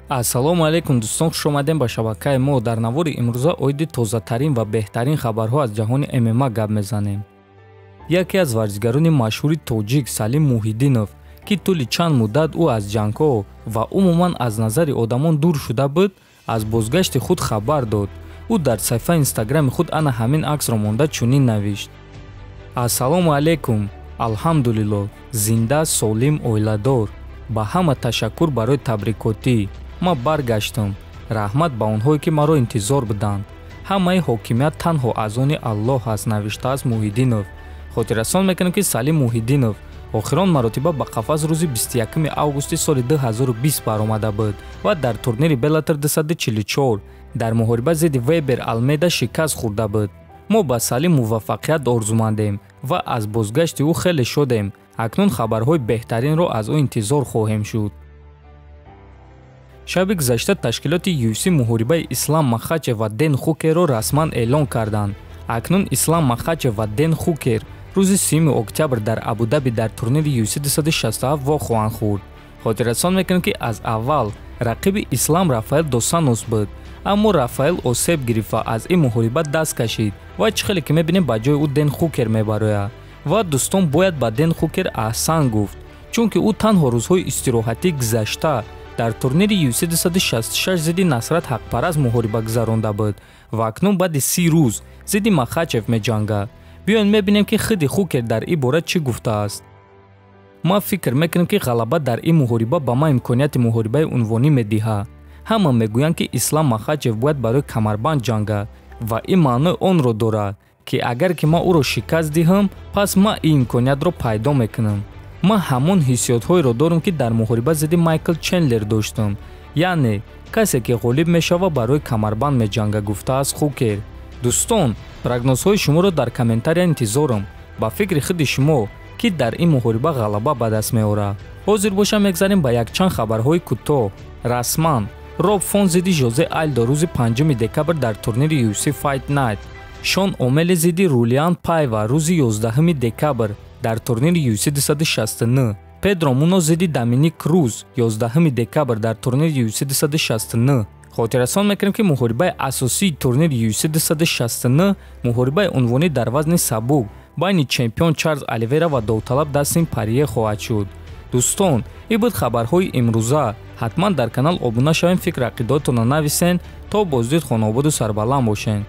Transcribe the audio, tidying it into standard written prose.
Ассалому алайкум дӯстон, хуш омадем ба шабакаи мо. Дар навори имрӯза оиди тозатарин ва беҳтарин хабарҳо аз ҷаҳони ММА гап мезанем. Яке аз варзишгарони машҳури тоҷик Салим Муҳиддинов, ки тӯли чанд муддат ӯ аз ҷангҳо ва умуман аз назари одамон дур шуда буд, аз бозгашти худ хабар дод. ӯ дар саҳифаи инстаграми худ ана ҳамин аксро монда чунин навишт: ассалому алайкум, алҳамдулилло, зинда, солим, оиладор. Ба ҳама ташаккур барои табрикотӣ. Ман баргаштам. Раҳмат ба онҳое ки маро интизор буданд. Ҳамаи ҳокимият танҳо аз они Аллоҳ аст, навиштааст Муҳиддинов. хотиррасон мекунем ки Салим Муҳиддинов охирон маротиба ба қафас рӯзи 21 августи соли 2020 баромада буд ва дар турнири Bellator 244 дар муҳориба зидди Вебер Алмейда шикаст хӯрда буд. мо ба Салим муваффақият орзумандем ва аз бозгашти ӯ хеле шодем. акнун хабарҳои беҳтаринро аз ӯ интизор хоҳем шуд. шаби гузашта ташкилоти UFC муҳорибаи Ислам Махачев ва Дэн Хукерро расман эълон карданд. акнун Ислам Махачев ва Дэн Хукер рӯзи 3 октябр дар Абу-Даби дар турнири UFC 267 вох хоҳанд хӯрд. хотиррасон мекунем ки аз аввал рақиби Ислам Рафаэл Досанос буд, аммо Рафаэл осеб гирифта аз ин муҳориба даст кашид ва чӣ хеле ки мебинем ба ҷои ӯ Дэн Хукер мебарояд. ва дӯстон бояд ба Дэн Хукер аҳсан гуфт, чунки ӯ танҳо рӯзҳои истироҳатӣ гузашта дар турнири UFC 266 зидди Насрат Ҳақпараст муҳориба гузаронда буд ва акнун баъди 30 рӯз зидди Махачев меҷангад. биёед мебинем ки худи Хукер дар ин бора чӣ гуфтааст. ма фикр мекунем ки ғалаба дар ин муҳориба ба ман имконияти муҳорибаи унвонӣ медиҳад. ҳама мегӯянд ки Ислам Махачев бояд барои камарбанд ҷангад ва ин маънои онро дорад ки агар ки ман ӯро шикаст диҳам, пас ман ин имкониятро пайдо мекунам. ман ҳамон ҳиссиётҳоеро дорам ки дар муҳориба зидди Майкл Чендлер доштам, яъне касе ки ғолиб мешава барои камарбанд меҷанга, гуфтааст Хукер. дӯстон, прогнозҳои шуморо дар комментария интизорам. ба фикри худи шумо ки дар ин муҳориба ғалаба ба даст меорад. ҳозир боша мегзарем ба якчанд хабарҳои кӯтоҳ. расман Роб Фон зидди Жозе Альдо рӯзи 5 декабр дар турнири UFC Fight Night. Шон Омели зидди Рулиан Пайва рӯзи 11 декабр дар турнири UFC 269. Педро Муноз зидди Доминик Круз 11 декабр дар турнири UFC 269. хотиррасон мекунем ки муҳорибаи асосии турнири UFC 269 муҳорибаи унвонӣ дар вазни сабук байни чемпион Чарлз Оливера ва Довталаб Дастин Порье хоҳад шуд. дӯстон, ин буд хабарҳои имрӯза. ҳатман дар канал обуна шавем, фикр ақидотонро нависен. то боздид хонободу сарбаланд бошен.